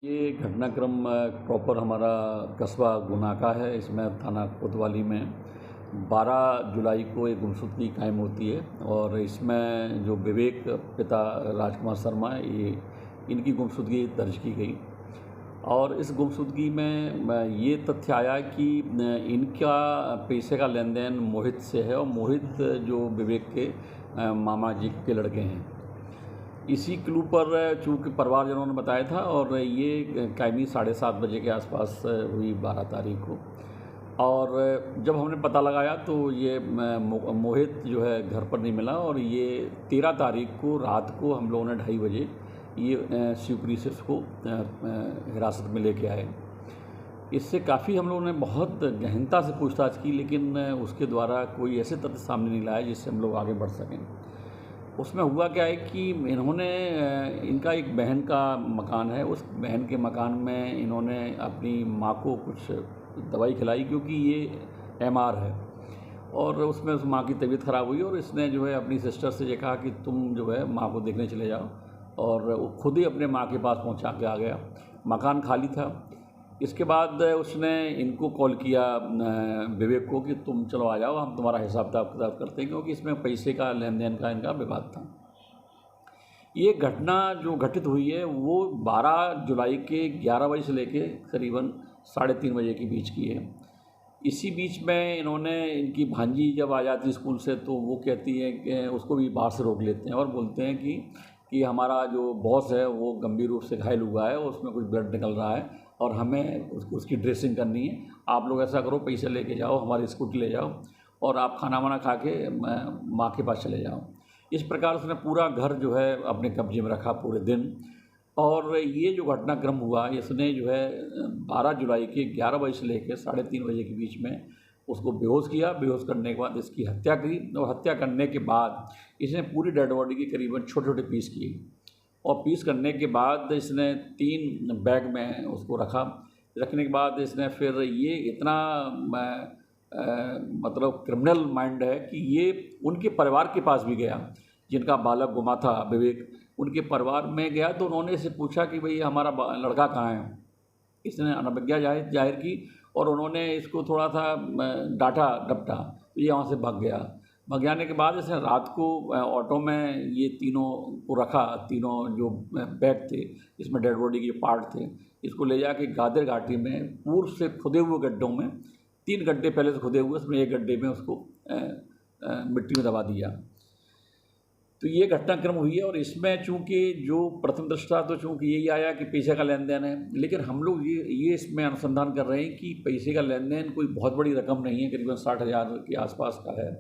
ये घटनाक्रम प्रॉपर हमारा कस्बा गुना का है। इसमें थाना कोतवाली में 12 जुलाई को एक गुमशुदगी कायम होती है और इसमें जो विवेक पिता राजकुमार शर्मा ये इनकी गुमशुदगी दर्ज की गई। और इस गुमशुदगी में ये तथ्य आया कि इनका पैसे का लेन देन मोहित से है और मोहित जो विवेक के मामा जी के लड़के हैं। इसी क्लू पर चूँकि परिवारजनों ने बताया था और ये कायमी 7:30 बजे के आसपास हुई 12 तारीख को। और जब हमने पता लगाया तो ये मोहित जो है घर पर नहीं मिला और ये 13 तारीख को रात को हम लोगों ने 2:30 बजे ये शिवपुरी से उसको हिरासत में लेके आए। इससे काफ़ी हम लोगों ने बहुत गहनता से पूछताछ की, लेकिन उसके द्वारा कोई ऐसे तथ्य सामने नहीं लाया जिससे हम लोग आगे बढ़ सकें। उसमें हुआ क्या है कि इन्होंने इनका एक बहन का मकान है, उस बहन के मकान में इन्होंने अपनी माँ को कुछ दवाई खिलाई क्योंकि ये एमआर है और उसमें उस माँ की तबीयत ख़राब हुई और इसने जो है अपनी सिस्टर से ये कहा कि तुम जो है माँ को देखने चले जाओ और वो खुद ही अपने माँ के पास पहुँचा के आ गया। मकान खाली था। इसके बाद उसने इनको कॉल किया विवेक को कि तुम चलो आ जाओ, हम तुम्हारा हिसाब किताब करते हैं, क्योंकि इसमें पैसे का लेन देन का इनका विवाद था। ये घटना जो घटित हुई है वो 12 जुलाई के 11 बजे से लेके करीबन 3:30 बजे के बीच की है। इसी बीच में इन्होंने इनकी भांजी जब आ जाती स्कूल से तो वो कहती है कि उसको भी बाहर से रोक लेते हैं और बोलते हैं कि हमारा जो बॉस है वो गंभीर रूप से घायल हुआ है, उसमें कुछ ब्लड निकल रहा है और हमें उसकी ड्रेसिंग करनी है। आप लोग ऐसा करो, पैसे लेके जाओ, हमारी स्कूटी ले जाओ और आप खाना वाना खा के माँ के पास चले जाओ। इस प्रकार उसने पूरा घर जो है अपने कब्जे में रखा पूरे दिन। और ये जो घटनाक्रम हुआ इसने जो है 12 जुलाई के 11 बजे से लेकर 3:30 बजे के बीच में उसको बेहोश किया। बेहोश करने के बाद इसकी हत्या की और हत्या करने के बाद इसने पूरी डेड बॉडी की करीबन छोटे छोटे पीस किए और पीस करने के बाद इसने 3 बैग में उसको रखा। रखने के बाद इसने फिर ये इतना मतलब क्रिमिनल माइंड है कि ये उनके परिवार के पास भी गया, जिनका बालक गुमा था विवेक, उनके परिवार में गया तो उन्होंने इससे पूछा कि भाई हमारा लड़का कहाँ है। इसने अनभिज्ञता जाहिर की और उन्होंने इसको थोड़ा सा डांटा डपटा तो ये वहाँ से भाग गया। भाग जाने के बाद इसने रात को ऑटो में ये तीनों को रखा, तीनों जो बैग थे इसमें डेड बॉडी के पार्ट थे, इसको ले जाके गादर घाटी में पूर्व से खुदे हुए गड्ढों में 3 गड्ढे पहले से खुदे हुए, उसमें एक गड्ढे में उसको मिट्टी में दबा दिया। तो ये घटनाक्रम हुई है और इसमें चूँकि जो प्रथम दृष्टा तो चूँकि यही आया कि पैसे का लेन देन है, लेकिन हम लोग ये इसमें अनुसंधान कर रहे हैं कि पैसे का लेन देन कोई बहुत बड़ी रकम नहीं है, करीबन 60,000 के आसपास का है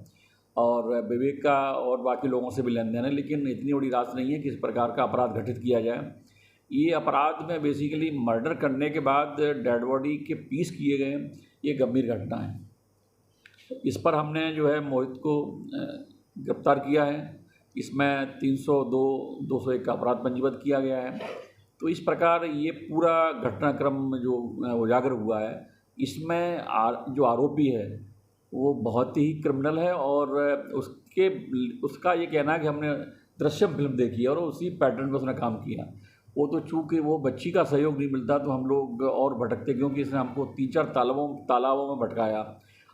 और विवेक का और बाकी लोगों से भी लेन देन है, लेकिन इतनी बड़ी राशि नहीं है कि इस प्रकार का अपराध घटित किया जाए। ये अपराध में बेसिकली मर्डर करने के बाद डेड बॉडी के पीस किए गए, ये गंभीर घटना है। इस पर हमने जो है मोहित को गिरफ्तार किया है। इसमें 302, 201 का अपराध पंजीबद्ध किया गया है। तो इस प्रकार ये पूरा घटनाक्रम जो उजागर हुआ है, इसमें जो आरोपी है वो बहुत ही क्रिमिनल है और उसका ये कहना है कि हमने दृश्यम फिल्म देखी है और उसी पैटर्न पर उसने काम किया। वो तो चूँकि वो बच्ची का सहयोग नहीं मिलता तो हम लोग और भटकते, क्योंकि इसने हमको 3-4 तालाबों में भटकाया।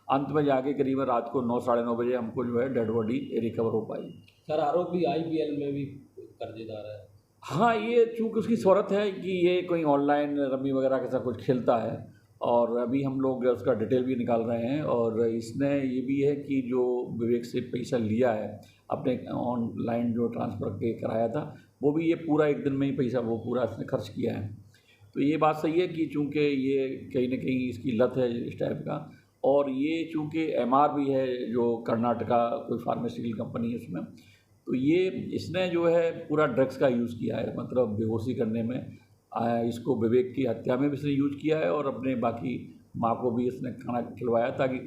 अंत में जाके करीबन रात को 9, साढ़े 9 बजे हमको जो है डेड बॉडी रिकवर हो पाई। सर आरोपी आईपीएल में भी कर्जदार है। हाँ, ये चूँकि उसकी शोहरत है कि ये कोई ऑनलाइन रमी वगैरह के साथ कुछ खेलता है और अभी हम लोग उसका डिटेल भी निकाल रहे हैं। और इसने ये भी है कि जो विवेक से पैसा लिया है अपने ऑनलाइन जो ट्रांसफ़र के कराया था, वो भी ये पूरा एक दिन में ही पैसा वो पूरा इसने खर्च किया है। तो ये बात सही है कि चूँकि ये कहीं ना कहीं इसकी लत है इस टाइप का, और ये चूँकि एमआर भी है जो कर्नाटका कोई फार्मास्यूटिकल कंपनी है उसमें, तो ये इसने जो है पूरा ड्रग्स का यूज़ किया है, मतलब बेहोशी करने में। इसको विवेक की हत्या में भी इसने यूज किया है और अपने बाकी माँ को भी इसने खाना खिलवाया ताकि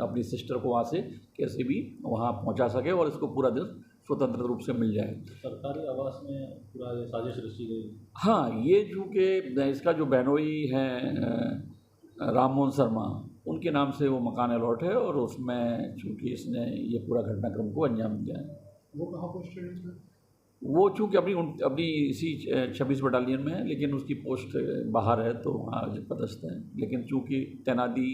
अपनी सिस्टर को वहाँ से कैसे भी वहाँ पहुँचा सके और इसको पूरा दिन स्वतंत्र रूप से मिल जाए। सरकारी आवास में पूरा साजिश रची गई। हाँ, ये चूँकि इसका जो बहनोई हैं राममोहन शर्मा, उनके नाम से वो मकान अलॉट है और उसमें चूँकि इसने ये पूरा घटनाक्रम को अंजाम दिया है। वो कहाँ पोस्टेड है? वो चूँकि अपनी इसी 26 बटालियन में है, लेकिन उसकी पोस्ट बाहर है तो वहाँ पदस्थ है, लेकिन चूँकि तैनाती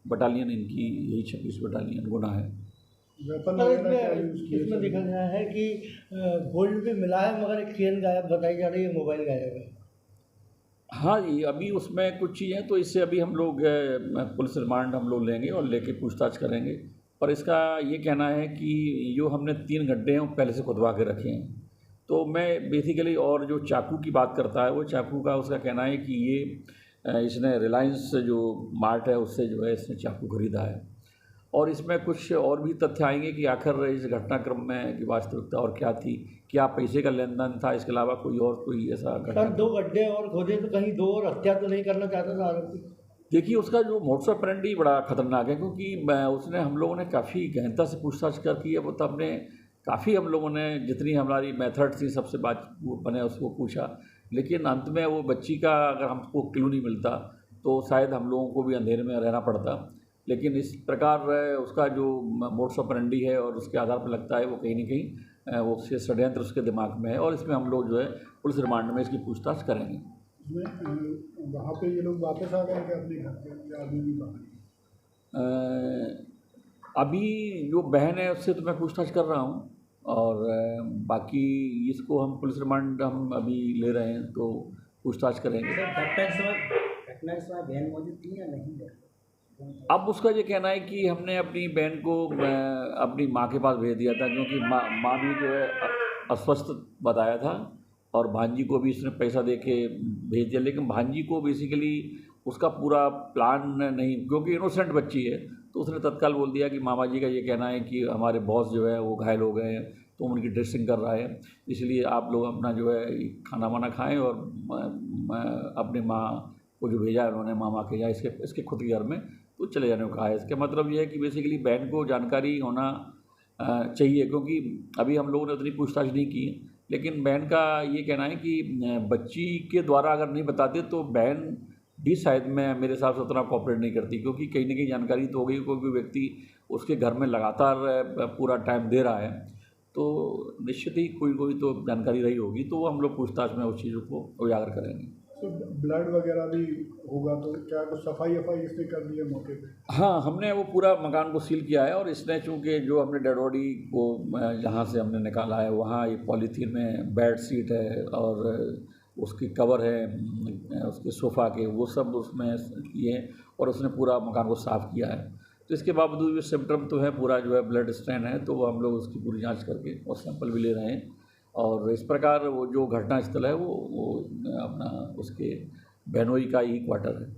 बटालियन इनकी यही 26 बटालियन गुना है। वेपन इसमें देखा गया है कि गोल्ड भी मिला है मगर एक चेन गायब बताई जा रही है, मोबाइल गायब है। हाँ जी, अभी उसमें कुछ चीज़ें तो इससे अभी हम लोग पुलिस रिमांड हम लोग लेंगे और लेके पूछताछ करेंगे। पर इसका ये कहना है कि जो हमने 3 गड्ढे हैं वो पहले से खुदवा के रखे हैं। तो मैं बेसिकली, और जो चाकू की बात करता है वो चाकू का उसका कहना है कि ये इसने रिलायंस जो मार्ट है उससे जो है इसने चाकू खरीदा है। और इसमें कुछ और भी तथ्य आएंगे कि आखिर इस घटनाक्रम में की वास्तविकता और क्या थी, क्या पैसे का लेन देन था, इसके अलावा कोई ऐसा घटना। सर 2 गड्ढे और खोदे तो कहीं 2 और हत्या तो नहीं करना चाहता था आरोपी? देखिए, उसका जो मोड्स ऑपरेंडी बड़ा खतरनाक है, क्योंकि उसने हम लोगों ने काफ़ी गहनता से पूछताछ की है। वो तो हमने काफ़ी हम लोगों ने जितनी हमारी मेथड थी सबसे बात वो बने उसको पूछा, लेकिन अंत में वो बच्ची का अगर हमको क्लू नहीं मिलता तो शायद हम लोगों को भी अंधेरे में रहना पड़ता। लेकिन इस प्रकार उसका जो मोड्स ऑपरेंडी है और उसके आधार पर लगता है वो कहीं न कहीं वो उसके षड्यंत्र उसके दिमाग में है, और इसमें हम लोग जो है पुलिस रिमांड में इसकी पूछताछ करेंगे। वहाँ पे ये लोग वापस आ गए क्या अपने घर पे, या अभी भी बाहर? अभी जो बहन है उससे तो मैं पूछताछ कर रहा हूँ, और बाकी इसको हम पुलिस रिमांड हम अभी ले रहे हैं तो पूछताछ करेंगे। घटना के समय बहन मौजूद थी या नहीं? अब उसका ये कहना है कि हमने अपनी बहन को अपनी माँ के पास भेज दिया था, क्योंकि माँ भी जो है अस्वस्थ बताया था, और भांजी को भी इसने पैसा दे के भेज दिया। लेकिन भांजी को बेसिकली उसका पूरा प्लान नहीं, क्योंकि इनोसेंट बच्ची है, तो उसने तत्काल बोल दिया कि मामा जी का ये कहना है कि हमारे बॉस जो है वो घायल हो गए हैं, तो उनकी ड्रेसिंग कर रहा है, इसलिए आप लोग अपना जो है खाना वाना खाएं, और अपनी माँ को जो भेजा है उन्होंने मामा के या इसके खुद के घर में, तो चले जाने को कहा है। इसका मतलब ये है कि बेसिकली बहन को जानकारी होना चाहिए, क्योंकि अभी हम लोगों ने उतनी पूछताछ नहीं की, लेकिन बहन का ये कहना है कि बच्ची के द्वारा अगर नहीं बताते तो बहन भी शायद मेरे हिसाब से उतना कॉपरेट नहीं करती, क्योंकि कहीं ना कहीं जानकारी तो हो गई, कोई व्यक्ति उसके घर में लगातार पूरा टाइम दे रहा है, तो निश्चित ही कोई तो जानकारी रही होगी, तो वो हम लोग पूछताछ में उस चीज़ों को उजागर करेंगे। तो ब्लड वगैरह भी होगा तो क्या कुछ सफाई इसने कर दी है मौके पे? हाँ, हमने वो पूरा मकान को सील किया है, और इसने चूँकि जो हमने डेड बॉडी को जहाँ से हमने निकाला है वहाँ ये पॉलीथीन में बेड शीट है और उसकी कवर है उसके सोफ़ा के, वो सब उसमें किए, और उसने पूरा मकान को साफ़ किया है। तो इसके बावजूद भी सिम्टम तो है, पूरा जो है ब्लड स्टेन है, तो वो हम लोग उसकी पूरी जाँच करके और सैंपल भी ले रहे हैं। और इस प्रकार वो जो घटना स्थल है वो अपना उसके बहनोई का ही क्वार्टर है।